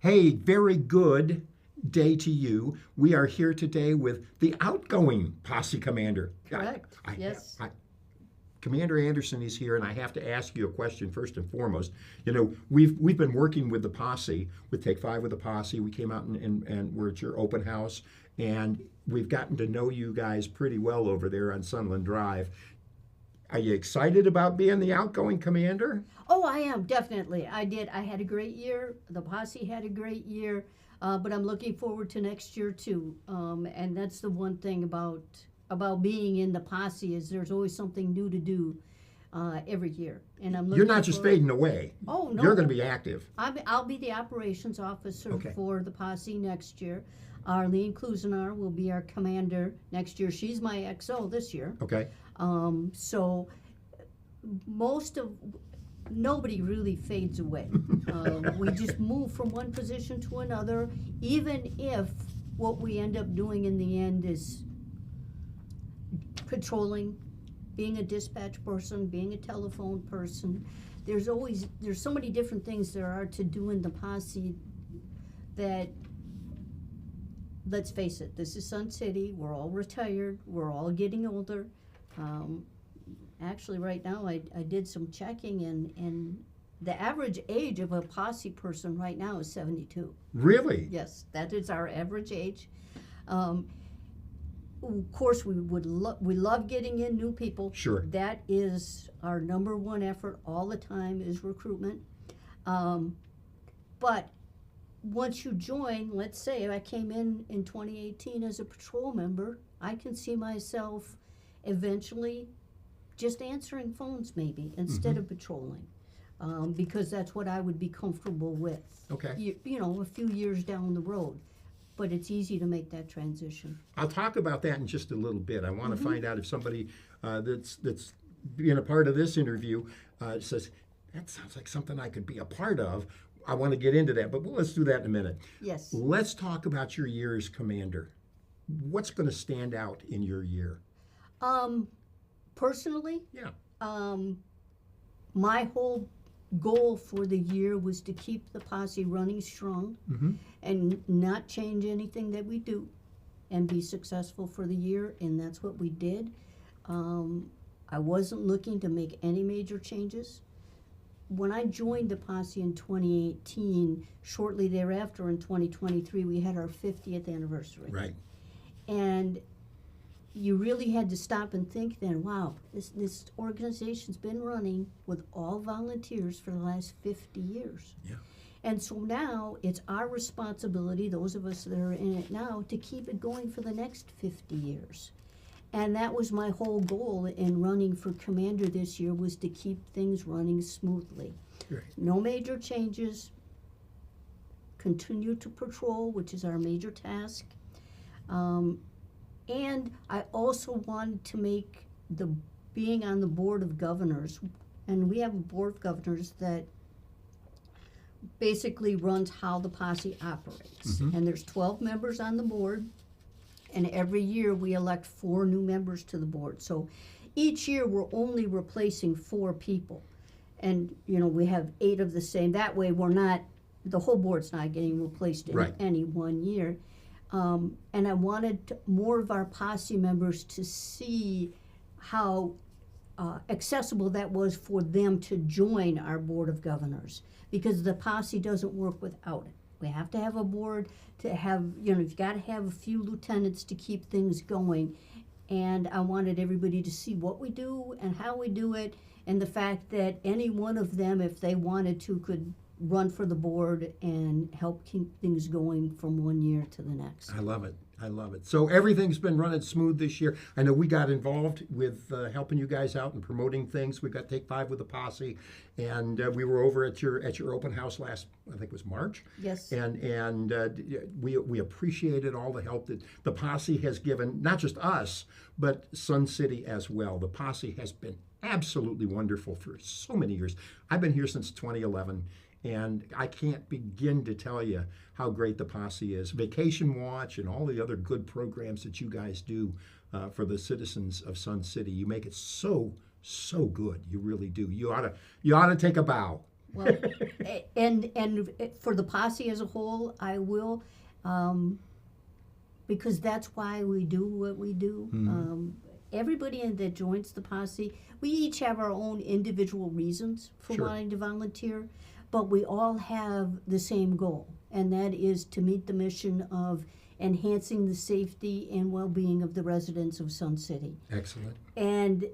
Hey, very good day to you. We are here today with the outgoing posse commander. Correct. Yes. Commander Anderson is here, and I have to ask you a question first and foremost. You know, we've been working with the posse, with Take Five with the posse. We came out and we're at your open house, and we've gotten to know you guys pretty well over there on Sunland Drive. Are you excited about being the outgoing commander? Oh, I am, definitely. I did. I had a great year. The posse had a great year, but I'm looking forward to next year too. And that's the one thing about being in the posse is there's always something new to do every year. And I'm looking You're not just forward. fading away. Oh, no. You're going to be active. I'll be the operations officer Okay. for the posse next year. Arlene Klusenar will be our commander next year. She's my XO this year. Okay. So nobody really fades away. We just move from one position to another, even if what we end up doing in the end is patrolling, being a dispatch person, being a telephone person. There's so many different things there are to do in the posse that, let's face it, this is Sun City. We're all retired. We're all getting older. Actually, right now, I did some checking, and the average age of a posse person right now is 72. Really? Yes, that is our average age. Of course, we love getting in new people. Sure. That is our number one effort all the time is recruitment. But once you join, let's say I came in 2018 as a patrol member, I can see myself eventually just answering phones maybe instead of patrolling, because that's what I would be comfortable with. Okay. You know, a few years down the road, but it's easy to make that transition. I'll talk about that in just a little bit. I want to find out if somebody that's being a part of this interview says, that sounds like something I could be a part of. I want to get into that, but let's do that in a minute. Yes. Let's talk about your year as commander. What's going to stand out in your year? Personally, Yeah. my whole goal for the year was to keep the posse running strong and not change anything that we do and be successful for the year, and that's what we did. I wasn't looking to make any major changes. When I joined the posse in 2018, shortly thereafter in 2023, we had our 50th anniversary. Right. And you really had to stop and think then, wow, this organization's been running with all volunteers for the last 50 years. Yeah. And so now it's our responsibility, those of us that are in it now, to keep it going for the next 50 years. And that was my whole goal in running for commander this year, was to keep things running smoothly. Right. No major changes, continue to patrol, which is our major task. And I also wanted to make being on the board of governors, and we have a board of governors that basically runs how the posse operates. And there's 12 members on the board, and every year we elect 4 new members to the board. So each year we're only replacing 4 people. And, you know, we have 8 of the same. That way the whole board's not getting replaced in any one year. And I wanted more of our posse members to see how accessible that was for them to join our board of governors, because the posse doesn't work without it. We have to have a board to have, you know, you've got to have a few lieutenants to keep things going. And I wanted everybody to see what we do and how we do it, and the fact that any one of them, if they wanted to, could run for the board and help keep things going from one year to the next. I love it. I love it. So everything's been running smooth this year. I know we got involved with helping you guys out and promoting things. We got Take Five with the posse, and we were over at your open house last, I think it was March. Yes. And we appreciated all the help that the posse has given, not just us, but Sun City as well. The posse has been absolutely wonderful for so many years. I've been here since 2011. And I can't begin to tell you how great the posse is. Vacation Watch and all the other good programs that you guys do for the citizens of Sun City. You make it so good. You really do. You ought to take a bow Well, and for the posse as a whole, I will, because that's why we do what we do. Everybody that joins the posse, we each have our own individual reasons for Sure. wanting to volunteer, but we all have the same goal, and that is to meet the mission of enhancing the safety and well-being of the residents of Sun City. Excellent. And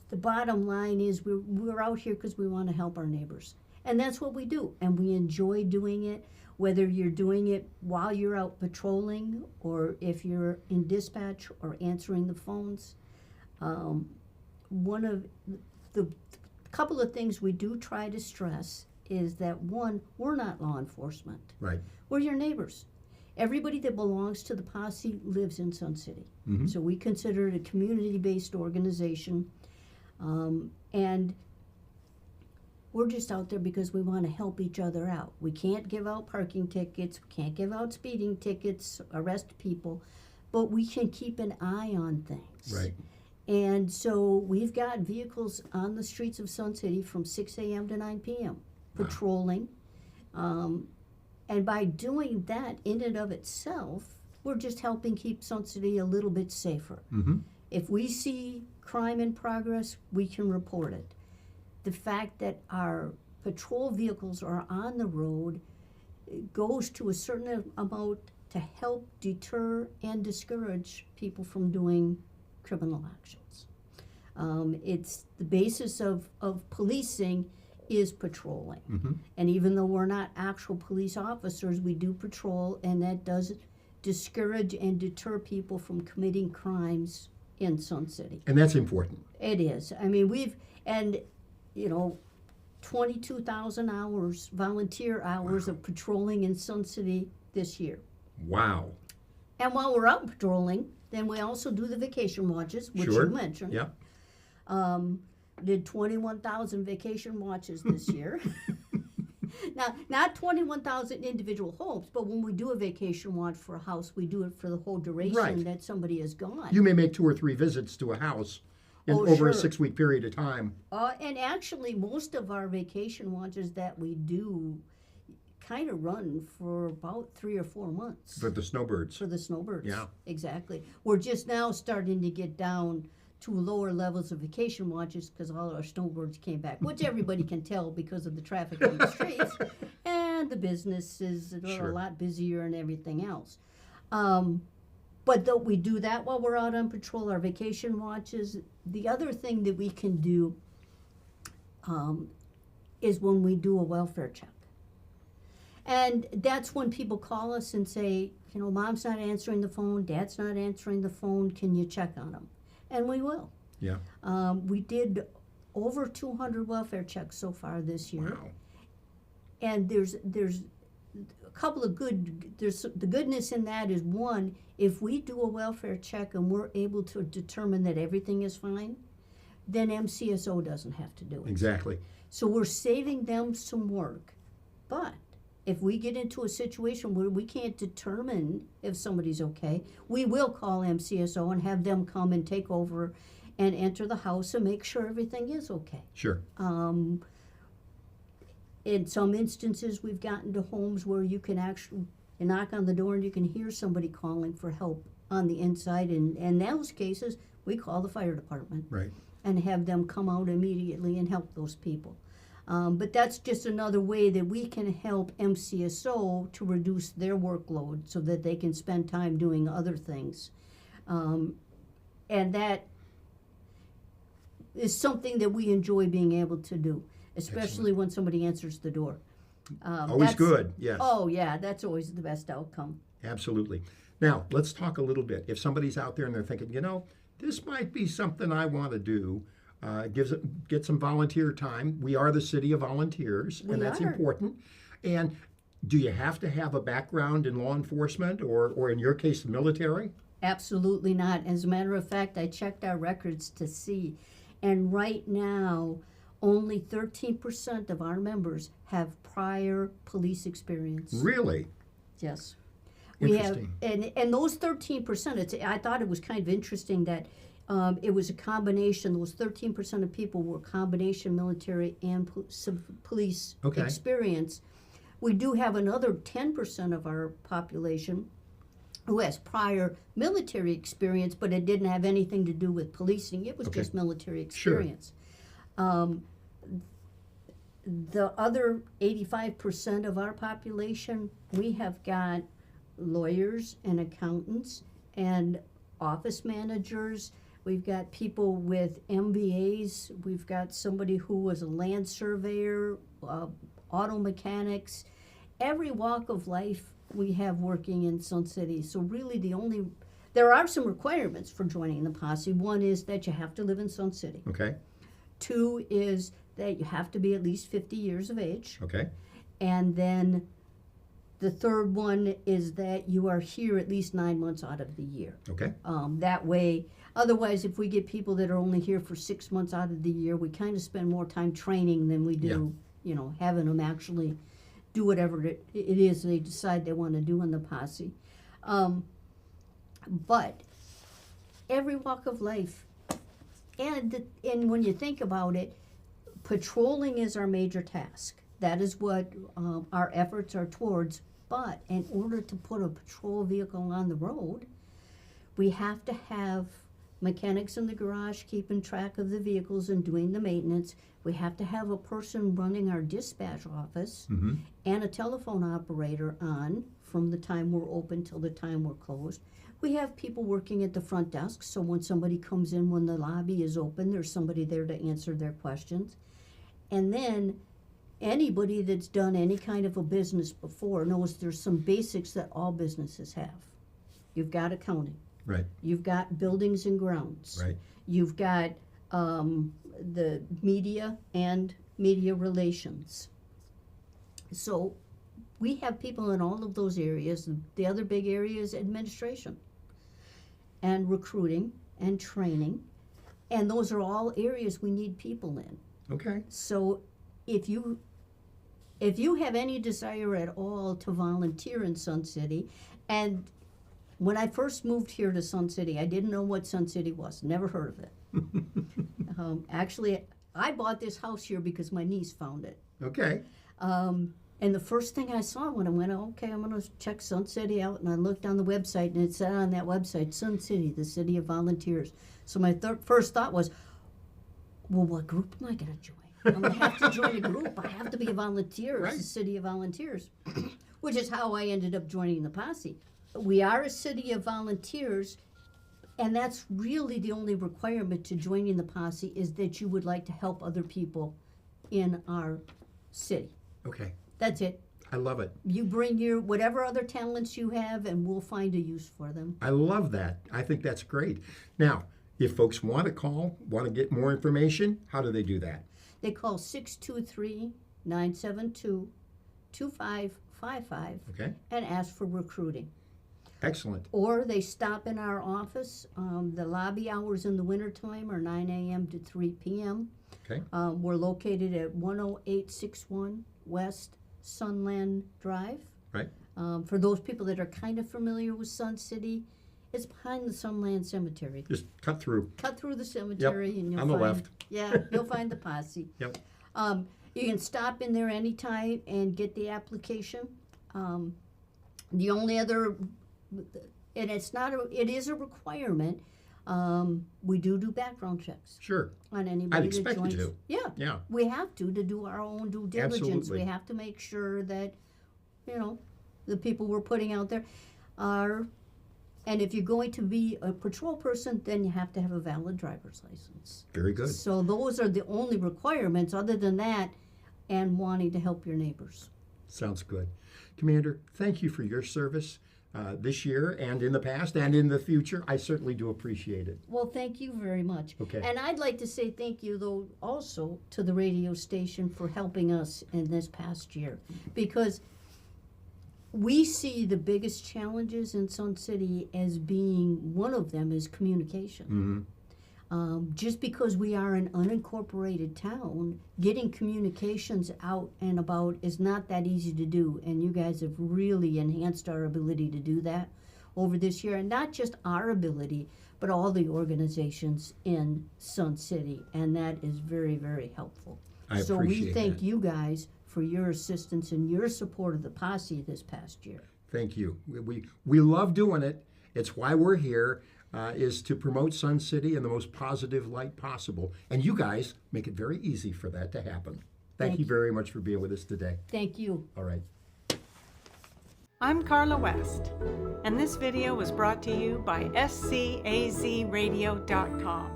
the bottom line is we're out here because we want to help our neighbors. And that's what we do. And we enjoy doing it, whether you're doing it while you're out patrolling or if you're in dispatch or answering the phones. One of the couple of things we do try to stress is that, one, we're not law enforcement. Right. We're your neighbors. Everybody that belongs to the posse lives in Sun City. So we consider it a community-based organization. And we're just out there because we want to help each other out. We can't give out parking tickets, we can't give out speeding tickets, arrest people, but we can keep an eye on things. Right. And so we've got vehicles on the streets of Sun City from 6 a.m. to 9 p.m. patrolling. And by doing that in and of itself, we're just helping keep Sun City a little bit safer. If we see crime in progress, we can report it. The fact that our patrol vehicles are on the road goes to a certain amount to help deter and discourage people from doing criminal actions. It's the basis of policing is patrolling. And even though we're not actual police officers, we do patrol, and that does discourage and deter people from committing crimes in Sun City. And that's important. It is. I mean, 22,000 hours, volunteer hours of patrolling in Sun City this year. Wow. And while we're out patrolling, then we also do the vacation watches, which Sure. you mentioned. Yeah. Did 21,000 vacation watches this year. Now, not 21,000 individual homes, but when we do a vacation watch for a house, we do it for the whole duration Right. that somebody is gone. You may make 2 or 3 visits to a house Oh, over a sure. 6-week period of time. And actually, most of our vacation watches that we do kind of run for about 3 or 4 months. For the snowbirds. For the snowbirds. Yeah. Exactly. We're just now starting to get down to lower levels of vacation watches because all our snowbirds came back, which everybody can tell because of the traffic on the streets. And the businesses are Sure. a lot busier and everything else. But though we do that while we're out on patrol, our vacation watches. The other thing that we can do is when we do a welfare check. And that's when people call us and say, Mom's not answering the phone, Dad's not answering the phone, can you check on them? And we will. Yeah. We did over 200 welfare checks so far this year. Wow. And there's a couple of the goodness in that is, one, if we do a welfare check and we're able to determine that everything is fine, then MCSO doesn't have to do it. Exactly. So we're saving them some work. But if we get into a situation where we can't determine if somebody's okay, we will call MCSO and have them come and take over and enter the house and make sure everything is okay. Sure. In some instances, we've gotten to homes where you can actually knock on the door and you can hear somebody calling for help on the inside. And in those cases, we call the fire department Right. and have them come out immediately and help those people. But that's just another way that we can help MCSO to reduce their workload so that they can spend time doing other things. And that is something that we enjoy being able to do, especially when somebody answers the door. Always good. Yes. Oh, yeah, that's always the best outcome. Absolutely. Now, let's talk a little bit. If somebody's out there and they're thinking, this might be something I want to do, get some volunteer time. We are the city of volunteers, and that's important. And do you have to have a background in law enforcement or in your case, the military? Absolutely not. As a matter of fact, I checked our records to see, and right now, only 13% of our members have prior police experience. Really? Yes. We have, Interesting. and those 13%, I thought it was kind of interesting that It was a combination. Those 13% of people were combination military and police Okay. experience. We do have another 10% of our population who has prior military experience, but it didn't have anything to do with policing. It was Okay. just military Sure. experience. The other 85% of our population, we have got lawyers and accountants and office managers. We've got people with MBAs. We've got somebody who was a land surveyor, auto mechanics. Every walk of life we have working in Sun City. So really there are some requirements for joining the posse. One is that you have to live in Sun City. Okay. Two is that you have to be at least 50 years of age. Okay. And then the third one is that you are here at least 9 months out of the year. Okay. That way, otherwise, if we get people that are only here for 6 months out of the year, we kind of spend more time training than we do, having them actually do whatever it is they decide they want to do in the posse. But every walk of life, and when you think about it, patrolling is our major task. That is what our efforts are towards. But in order to put a patrol vehicle on the road, we have to have mechanics in the garage keeping track of the vehicles and doing the maintenance. We have to have a person running our dispatch office and a telephone operator on from the time we're open till the time we're closed. We have people working at the front desk, so when somebody comes in when the lobby is open, there's somebody there to answer their questions. And then anybody that's done any kind of a business before knows there's some basics that all businesses have. You've got accounting. Right. You've got buildings and grounds. Right. You've got the media and media relations. So we have people in all of those areas. The other big area is administration and recruiting and training. And those are all areas we need people in. Okay. So if you have any desire at all to volunteer in Sun City, and when I first moved here to Sun City, I didn't know what Sun City was, never heard of it. Actually, I bought this house here because my niece found it. Okay. And the first thing I saw when I went, okay, I'm going to check Sun City out, and I looked on the website, and it said on that website, Sun City, the city of volunteers. So my first thought was, well, what group am I going to join? I'm going to have to join a group. I have to be a volunteer. Right. It's a city of volunteers, which is how I ended up joining the posse. We are a city of volunteers, and that's really the only requirement to joining the posse is that you would like to help other people in our city. Okay. That's it. I love it. You bring your whatever other talents you have, and we'll find a use for them. I love that. I think that's great. Now, if folks want to call, want to get more information, how do they do that? They call 623-972-2555 Okay. and ask for recruiting. Excellent. Or they stop in our office. The lobby hours in the wintertime are 9 a.m. to 3 p.m. Okay. We're located at 10861 West Sunland Drive. Right. For those people that are kind of familiar with Sun City, it's behind the Sunland Cemetery. Just cut through. Cut through the cemetery and you'll on the find, left. Yeah, you'll find the posse. Yep. You can stop in there anytime and get the application. The only other, and it is a requirement. We do background checks Sure. on anybody I'd expect that joins. you to. Yeah, Yeah. we have to do our own due diligence. Absolutely. We have to make sure that, the people we're putting out there are, and if you're going to be a patrol person, then you have to have a valid driver's license. Very good. So those are the only requirements. Other than that, and wanting to help your neighbors. Sounds good. Commander, thank you for your service this year and in the past and in the future. I certainly do appreciate it. Well, thank you very much. Okay. And I'd like to say thank you, though, also to the radio station for helping us in this past year. Because we see the biggest challenges in Sun City as being, one of them is communication. Just because we are an unincorporated town, getting communications out and about is not that easy to do, and you guys have really enhanced our ability to do that over this year, and not just our ability, but all the organizations in Sun City, and that is very, very helpful. I So we appreciate thank that. you guys for your assistance and your support of the posse this past year. Thank you. We love doing it. It's why we're here, is to promote Sun City in the most positive light possible. And you guys make it very easy for that to happen. Thank you very much for being with us today. Thank you. All right. I'm Carla West, and this video was brought to you by scazradio.com,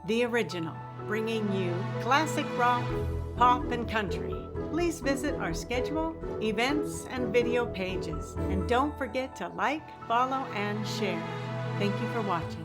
the original, bringing you classic rock, pop, and country. Please visit our schedule, events, and video pages, and don't forget to like, follow, and share. Thank you for watching.